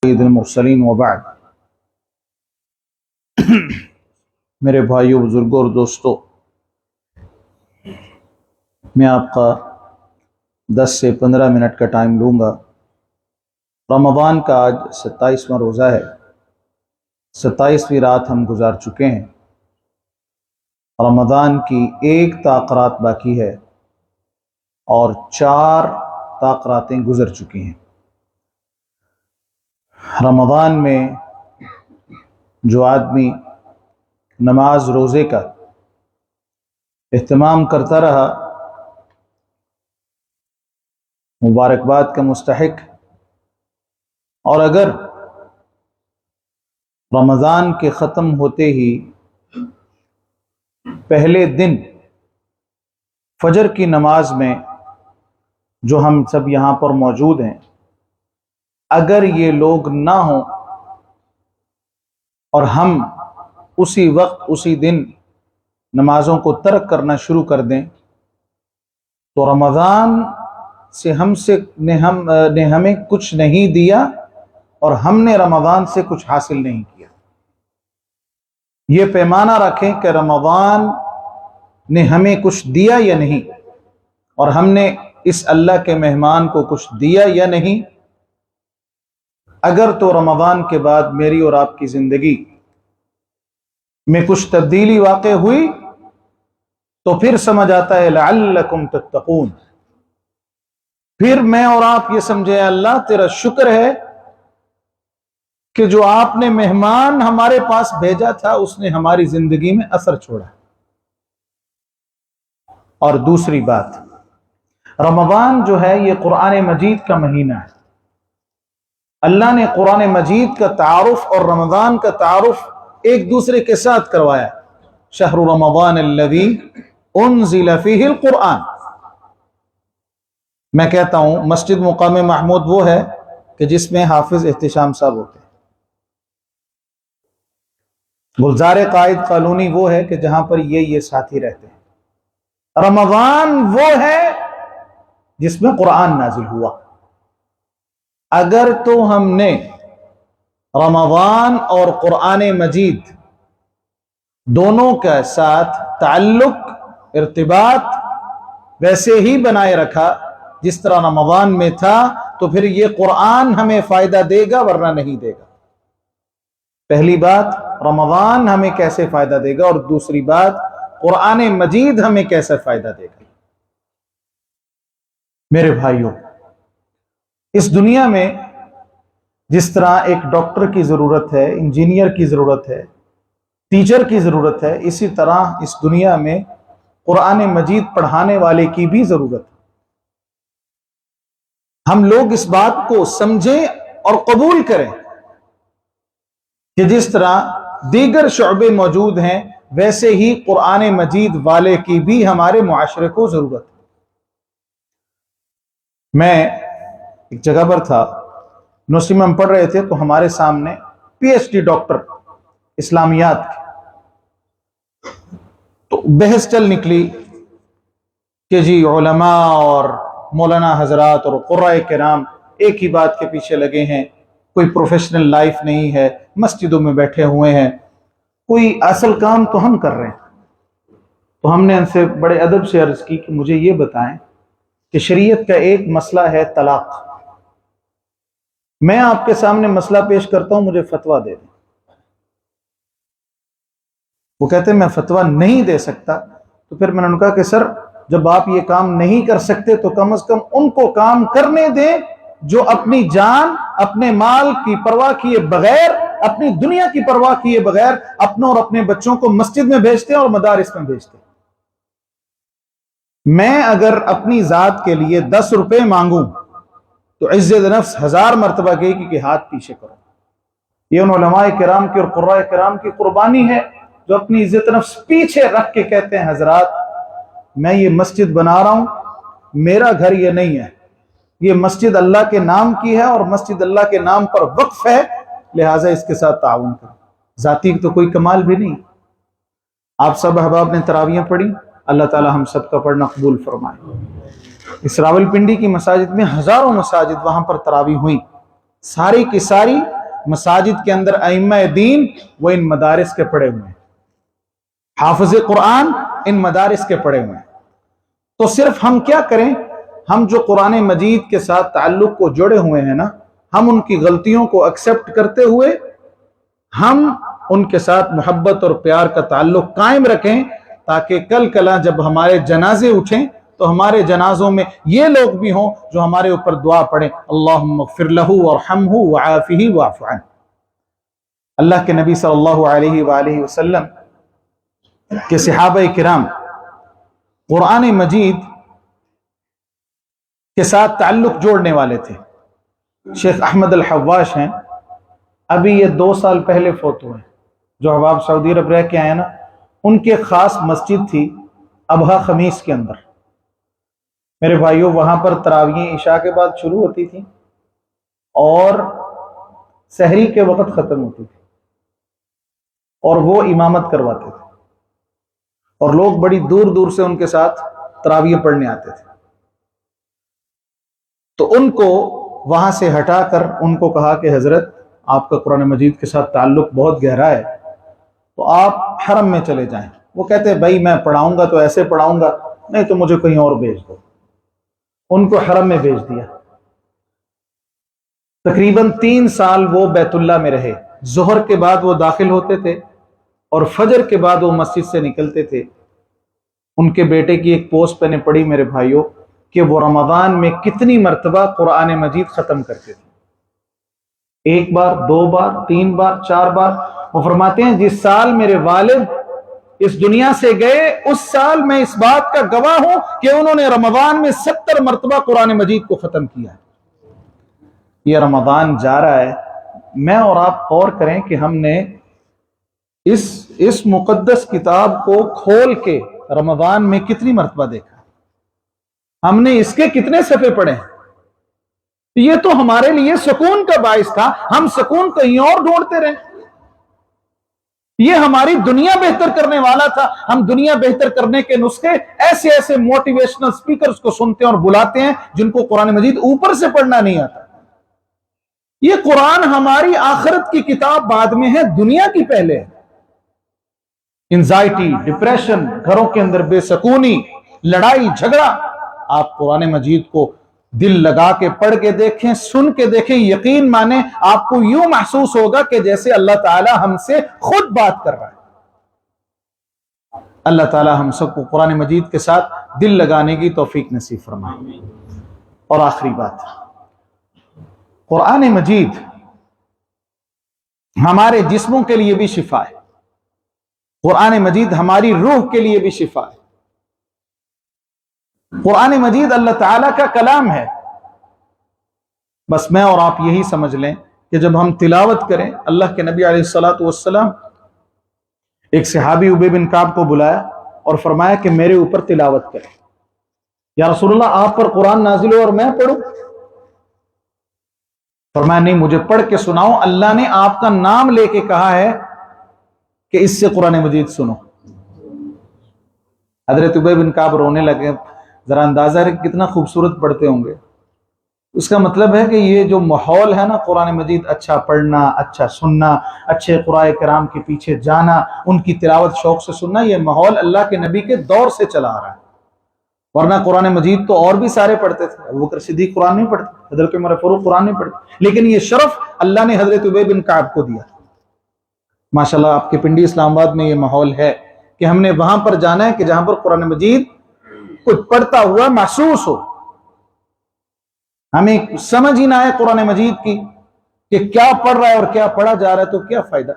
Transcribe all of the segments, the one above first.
سید المرسلین وبعد۔ میرے بھائیوں، بزرگوں اور دوستوں، میں آپ کا 10 سے 15 منٹ کا ٹائم لوں گا۔ رمضان کا آج 27واں روزہ ہے، 27ویں رات ہم گزار چکے ہیں۔ رمضان کی 1 تاخرات باقی ہے اور 4 تاخراتیں گزر چکی ہیں۔ رمضان میں جو آدمی نماز روزے کا اہتمام کرتا رہا، مبارکباد کا مستحق، اور اگر رمضان کے ختم ہوتے ہی پہلے دن فجر کی نماز میں جو ہم سب یہاں پر موجود ہیں، اگر یہ لوگ نہ ہوں اور ہم اسی وقت اسی دن نمازوں کو ترک کرنا شروع کر دیں تو رمضان سے ہمیں کچھ نہیں دیا اور ہم نے رمضان سے کچھ حاصل نہیں کیا۔ یہ پیمانہ رکھیں کہ رمضان نے ہمیں کچھ دیا یا نہیں، اور ہم نے اس اللہ کے مہمان کو کچھ دیا یا نہیں۔ اگر تو رمضان کے بعد میری اور آپ کی زندگی میں کچھ تبدیلی واقع ہوئی تو پھر سمجھ آتا ہے لعلکم تتقون، پھر میں اور آپ یہ سمجھے اللہ تیرا شکر ہے کہ جو آپ نے مہمان ہمارے پاس بھیجا تھا اس نے ہماری زندگی میں اثر چھوڑا۔ اور دوسری بات، رمضان جو ہے یہ قرآن مجید کا مہینہ ہے۔ اللہ نے قرآن مجید کا تعارف اور رمضان کا تعارف ایک دوسرے کے ساتھ کروایا۔ شہر رمضان الذی انزل فیہ القرآن۔ میں کہتا ہوں مسجد مقام محمود وہ ہے کہ جس میں حافظ احتشام صاحب ہوتے ہیں، گلزار قائد قالونی وہ ہے کہ جہاں پر یہ ساتھی رہتے ہیں۔ رمضان وہ ہے جس میں قرآن نازل ہوا۔ اگر تو ہم نے رمضان اور قرآن مجید دونوں کے ساتھ تعلق، ارتباط ویسے ہی بنائے رکھا جس طرح رمضان میں تھا، تو پھر یہ قرآن ہمیں فائدہ دے گا ورنہ نہیں دے گا۔ پہلی بات، رمضان ہمیں کیسے فائدہ دے گا، اور دوسری بات، قرآن مجید ہمیں کیسے فائدہ دے گا۔ میرے بھائیوں، اس دنیا میں جس طرح ایک ڈاکٹر کی ضرورت ہے، انجینئر کی ضرورت ہے، ٹیچر کی ضرورت ہے، اسی طرح اس دنیا میں قرآن مجید پڑھانے والے کی بھی ضرورت ہے۔ ہم لوگ اس بات کو سمجھیں اور قبول کریں کہ جس طرح دیگر شعبے موجود ہیں ویسے ہی قرآن مجید والے کی بھی ہمارے معاشرے کو ضرورت ہے۔ میں ایک جگہ پر تھا، یونیورسٹی میں ہم پڑھ رہے تھے، تو ہمارے سامنے پی ایچ ڈی ڈاکٹر اسلامیات کے، تو بحث چل نکلی کہ جی علماء اور مولانا حضرات اور قرائے کرام ایک ہی بات کے پیچھے لگے ہیں، کوئی پروفیشنل لائف نہیں ہے، مسجدوں میں بیٹھے ہوئے ہیں، کوئی اصل کام تو ہم کر رہے ہیں۔ تو ہم نے ان سے بڑے ادب سے عرض کی کہ مجھے یہ بتائیں کہ شریعت کا ایک مسئلہ ہے طلاق، میں آپ کے سامنے مسئلہ پیش کرتا ہوں، مجھے فتویٰ دے دیں۔ وہ کہتے ہیں میں فتویٰ نہیں دے سکتا۔ تو پھر میں نے کہا کہ سر، جب آپ یہ کام نہیں کر سکتے تو کم از کم ان کو کام کرنے دیں جو اپنی جان، اپنے مال کی پرواہ کیے بغیر، اپنی دنیا کی پرواہ کیے بغیر اپنوں اور اپنے بچوں کو مسجد میں بھیجتے ہیں اور مدارس میں بھیجتے ہیں۔ میں اگر اپنی ذات کے لیے 10 روپے مانگوں تو عزت نفس 1000 مرتبہ کہے گی کہ ہاتھ پیچھے کرو۔ یہ ان علماء کرام کی اور قرآن کرام کی قربانی ہے جو اپنی عزت نفس پیچھے رکھ کے کہتے ہیں حضرات میں یہ مسجد بنا رہا ہوں، میرا گھر یہ نہیں ہے، یہ مسجد اللہ کے نام کی ہے اور مسجد اللہ کے نام پر وقف ہے، لہٰذا اس کے ساتھ تعاون کرو۔ ذاتی تو کوئی کمال بھی نہیں۔ آپ سب احباب نے تراویحیں پڑھی، اللہ تعالی ہم سب کا پڑھنا قبول فرمائے۔ اس راولپنڈی کی مساجد میں ہزاروں مساجد وہاں پر تراویح ہوئی، ساری کی ساری مساجد کے اندر ائمہ دین وہ ان مدارس کے پڑھے ہوئے ہیں، حافظ قرآن ان مدارس کے پڑھے ہوئے ہیں۔ تو صرف ہم کیا کریں، ہم جو قرآن مجید کے ساتھ تعلق کو جڑے ہوئے ہیں نا، ہم ان کی غلطیوں کو ایکسپٹ کرتے ہوئے ہم ان کے ساتھ محبت اور پیار کا تعلق قائم رکھیں، تاکہ کل کلا جب ہمارے جنازے اٹھیں تو ہمارے جنازوں میں یہ لوگ بھی ہوں جو ہمارے اوپر دعا پڑھیں، اللہم اغفر لہ وارحمہ وعافہ واعف عنہ۔ اللہ کے نبی صلی اللہ علیہ وآلہ وسلم کہ صحابہ کرام قرآن مجید کے ساتھ تعلق جوڑنے والے تھے۔ شیخ احمد الحواش ہیں، ابھی یہ 2 سال پہلے فوت ہوئے، جو احباب سعودی عرب رہ کے آئے نا، ان کے خاص مسجد تھی ابہا خمیس کے اندر۔ میرے بھائیوں وہاں پر تراویح عشاء کے بعد شروع ہوتی تھی اور سحری کے وقت ختم ہوتی تھی، اور وہ امامت کرواتے تھے، اور لوگ بڑی دور دور سے ان کے ساتھ تراویح پڑھنے آتے تھے۔ تو ان کو وہاں سے ہٹا کر ان کو کہا کہ حضرت آپ کا قرآن مجید کے ساتھ تعلق بہت گہرا ہے، تو آپ حرم میں چلے جائیں۔ وہ کہتے ہیں بھائی میں پڑھاؤں گا تو ایسے پڑھاؤں گا، نہیں تو مجھے کہیں اور بھیج دو۔ ان کو حرم میں بھیج دیا۔ تقریباً 3 سال وہ بیت اللہ میں رہے۔ ظہر کے بعد وہ داخل ہوتے تھے اور فجر کے بعد وہ مسجد سے نکلتے تھے۔ ان کے بیٹے کی ایک پوسٹ میں نے پڑھی میرے بھائیوں کہ وہ رمضان میں کتنی مرتبہ قرآن مجید ختم کرتے تھے، 1 بار 2 بار 3 بار 4 بار۔ وہ فرماتے ہیں جس سال میرے والد اس دنیا سے گئے اس سال میں اس بات کا گواہ ہوں کہ انہوں نے رمضان میں 70 مرتبہ قرآن مجید کو ختم کیا ہے۔ یہ رمضان جا رہا ہے، میں اور آپ غور کریں کہ ہم نے اس مقدس کتاب کو کھول کے رمضان میں کتنی مرتبہ دیکھا، ہم نے اس کے کتنے صفحے پڑھے ہیں۔ یہ تو ہمارے لیے سکون کا باعث تھا، ہم سکون کہیں اور ڈھونڈتے رہے۔ یہ ہماری دنیا بہتر کرنے والا تھا، ہم دنیا بہتر کرنے کے نسخے ایسے ایسے موٹیویشنل سپیکرز کو سنتے ہیں اور بلاتے ہیں جن کو قرآن مجید اوپر سے پڑھنا نہیں آتا۔ یہ قرآن ہماری آخرت کی کتاب بعد میں ہے، دنیا کی پہلے ہے۔ انزائٹی، ڈپریشن، گھروں کے اندر بے سکونی، لڑائی جھگڑا، آپ قرآن مجید کو دل لگا کے پڑھ کے دیکھیں، سن کے دیکھیں، یقین مانیں آپ کو یوں محسوس ہوگا کہ جیسے اللہ تعالی ہم سے خود بات کر رہا ہے۔ اللہ تعالی ہم سب کو قرآن مجید کے ساتھ دل لگانے کی توفیق نصیب فرمائے۔ اور آخری بات، قرآن مجید ہمارے جسموں کے لیے بھی شفا ہے، قرآن مجید ہماری روح کے لیے بھی شفا ہے۔ قرآن مجید اللہ تعالیٰ کا کلام ہے۔ بس میں اور آپ یہی سمجھ لیں کہ جب ہم تلاوت کریں، اللہ کے نبی علیہ الصلوۃ والسلام ایک صحابی ابی بن کعب کو بلایا اور فرمایا کہ میرے اوپر تلاوت کریں۔ یا رسول اللہ آپ پر قرآن نازل ہو اور میں پڑھوں؟ فرمایا نہیں، مجھے پڑھ کے سناؤ، اللہ نے آپ کا نام لے کے کہا ہے کہ اس سے قرآن مجید سنو۔ حضرت ابی بن کعب رونے لگے۔ ذرا اندازہ ہے کہ کتنا خوبصورت پڑھتے ہوں گے۔ اس کا مطلب ہے کہ یہ جو ماحول ہے نا، قرآن مجید اچھا پڑھنا، اچھا سننا، اچھے قرآن کرام کے پیچھے جانا، ان کی تلاوت شوق سے سننا، یہ ماحول اللہ کے نبی کے دور سے چلا آ رہا ہے۔ ورنہ قرآن مجید تو اور بھی سارے پڑھتے تھے، ابوبکر صدیق قرآن نہیں پڑھتے، حضرت عمر فاروق قرآن نہیں پڑھتے، لیکن یہ شرف اللہ نے حضرت ابی بن کعب کو دیا۔ ماشاءاللہ آپ کے پنڈی اسلام آباد میں یہ ماحول ہے کہ ہم نے وہاں پر جانا ہے کہ جہاں پر قرآن مجید کچھ پڑھتا ہوا محسوس ہو، ہمیں سمجھ ہی نہ آئے قرآن مجید کی کہ کیا پڑھ رہا ہے اور کیا پڑھا جا رہا ہے، تو کیا فائدہ۔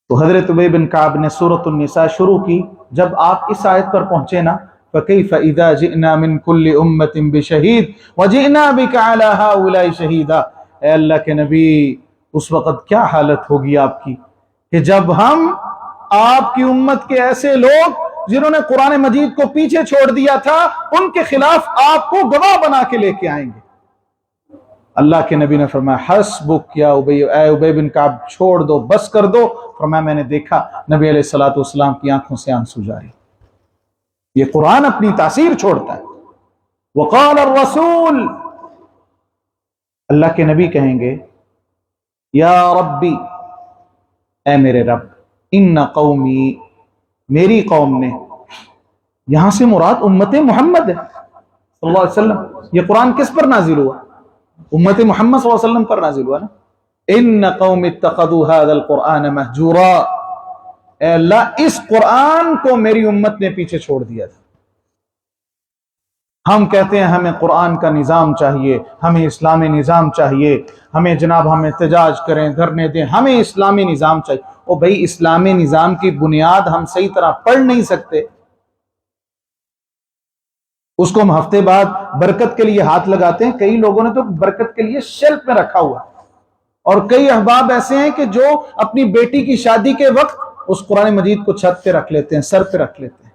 تو حضرت ابی بن کعب نے سورۃ النساء شروع کی۔ جب آپ اس آیت پر پہنچے نا، فَكَيْفَ إِذَا جِئْنَا مِن كُلِّ أُمَّةٍ بِشَهِيدٍ وَجِئْنَا بِكَ عَلَى هَؤُلَاءِ شَهِيدًا۔ اے اللہ کے نبی، اس وقت کیا حالت ہوگی آپ کی کہ جب ہم آپ کی امت کے ایسے لوگ جنہوں نے قرآن مجید کو پیچھے چھوڑ دیا تھا، ان کے خلاف آپ کو گواہ بنا کے لے کے آئیں گے۔ اللہ کے نبی نے فرمایا حسبک یا ابی، اے ابی بن کعب چھوڑ دو، بس کر دو۔ فرمایا میں نے دیکھا نبی علیہ الصلوۃ والسلام کی آنکھوں سے آنسو جاری۔ یہ قرآن اپنی تاثیر چھوڑتا ہے۔ وقال الرسول، اللہ کے نبی کہیں گے یا ربی، اے میرے رب، ان قومی، میری قوم نے، یہاں سے مراد امت محمد ہے صلی اللہ علیہ وسلم۔ یہ قرآن کس پر نازل ہوا؟ امت محمد صلی اللہ علیہ وسلم پر نازل ہوا نا۔ ان قوم اتخذوا هذا القرآن مہجورا، اے اللہ اس قرآن کو میری امت نے پیچھے چھوڑ دیا تھا۔ ہم کہتے ہیں ہمیں قرآن کا نظام چاہیے، ہمیں اسلامی نظام چاہیے، ہمیں جناب ہم احتجاج کریں، دھرنے دیں، ہمیں اسلامی نظام چاہیے۔ او بھائی، اسلامی نظام کی بنیاد ہم صحیح طرح پڑھ نہیں سکتے، اس کو ہم ہفتے بعد برکت کے لیے ہاتھ لگاتے ہیں۔ کئی لوگوں نے تو برکت کے لیے شیلف میں رکھا ہوا، اور کئی احباب ایسے ہیں کہ جو اپنی بیٹی کی شادی کے وقت اس قرآن مجید کو چھت پہ رکھ لیتے ہیں، سر پہ رکھ لیتے ہیں۔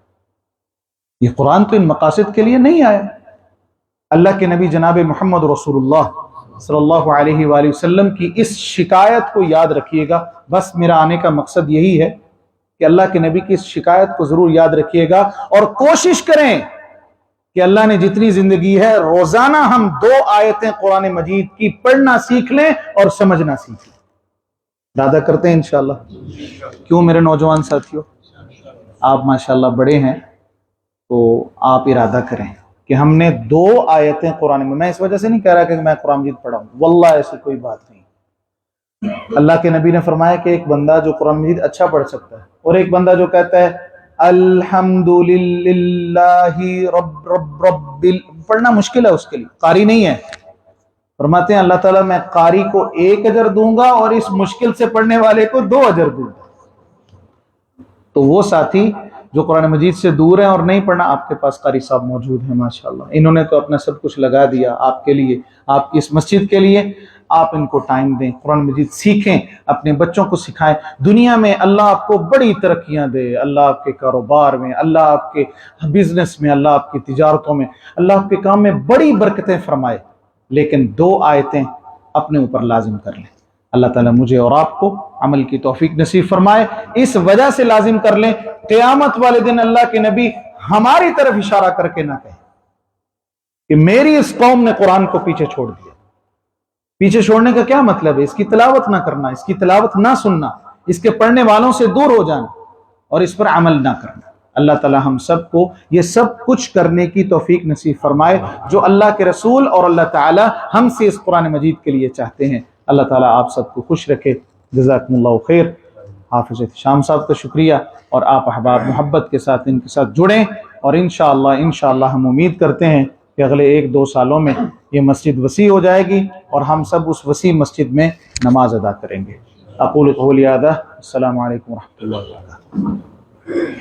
یہ قرآن تو ان مقاصد کے لیے نہیں آیا۔ اللہ کے نبی جناب محمد رسول اللہ صلی اللہ علیہ وآلہ وسلم کی اس شکایت کو یاد رکھیے گا۔ بس میرا آنے کا مقصد یہی ہے کہ اللہ کے نبی کی اس شکایت کو ضرور یاد رکھیے گا، اور کوشش کریں کہ اللہ نے جتنی زندگی ہے روزانہ ہم 2 آیتیں قرآن مجید کی پڑھنا سیکھ لیں اور سمجھنا سیکھ لیں۔ ارادہ کرتے ہیں انشاءاللہ؟ کیوں میرے نوجوان ساتھیوں، آپ ماشاءاللہ بڑے ہیں، تو آپ ارادہ کریں کہ ہم نے 2 آیتیں قرآن میں اس وجہ سے نہیں کہہ رہا کہ میں قرآن مجید پڑھا ہوں، واللہ ایسی کوئی بات نہیں۔ اللہ کے نبی نے فرمایا کہ ایک بندہ جو قرآن مجید اچھا پڑھ سکتا ہے، اور ایک بندہ جو کہتا ہے الحمدللہ رب رب رب، پڑھنا مشکل ہے اس کے لیے، قاری نہیں ہے۔ فرماتے ہیں اللہ تعالیٰ میں قاری کو 1 اجر دوں گا اور اس مشکل سے پڑھنے والے کو 2 اجر دوں گا۔ تو وہ ساتھی جو قرآن مجید سے دور ہیں اور نہیں پڑھنا، آپ کے پاس قاری صاحب موجود ہیں ماشاءاللہ، انہوں نے تو اپنا سب کچھ لگا دیا آپ کے لیے، آپ کی اس مسجد کے لیے۔ آپ ان کو ٹائم دیں، قرآن مجید سیکھیں، اپنے بچوں کو سکھائیں۔ دنیا میں اللہ آپ کو بڑی ترقیاں دے، اللہ آپ کے کاروبار میں، اللہ آپ کے بزنس میں، اللہ آپ کی تجارتوں میں، اللہ آپ کے کام میں بڑی برکتیں فرمائے، لیکن 2 آیتیں اپنے اوپر لازم کر لیں۔ اللہ تعالیٰ مجھے اور آپ کو عمل کی توفیق نصیب فرمائے۔ اس وجہ سے لازم کر لیں، قیامت والے دن اللہ کے نبی ہماری طرف اشارہ کر کے نہ کہیں کہ میری اس قوم نے قرآن کو پیچھے چھوڑ دیا۔ پیچھے چھوڑنے کا کیا مطلب ہے؟ اس کی تلاوت نہ کرنا، اس کی تلاوت نہ سننا، اس کے پڑھنے والوں سے دور ہو جانا، اور اس پر عمل نہ کرنا۔ اللہ تعالی ہم سب کو یہ سب کچھ کرنے کی توفیق نصیب فرمائے جو اللہ کے رسول اور اللہ تعالی ہم سے اس قرآن مجید کے لیے چاہتے ہیں۔ اللہ تعالی آپ سب کو خوش رکھے۔ جزاکم اللہ خیر۔ حافظ احتشام صاحب کا شکریہ، اور آپ احباب محبت کے ساتھ ان کے ساتھ جڑیں، اور انشاءاللہ ہم امید کرتے ہیں کہ اگلے 1-2 سالوں میں یہ مسجد وسیع ہو جائے گی، اور ہم سب اس وسیع مسجد میں نماز ادا کریں گے۔ اقول قولی ھذا، السلام علیکم ورحمۃ اللہ وبرکاتہ۔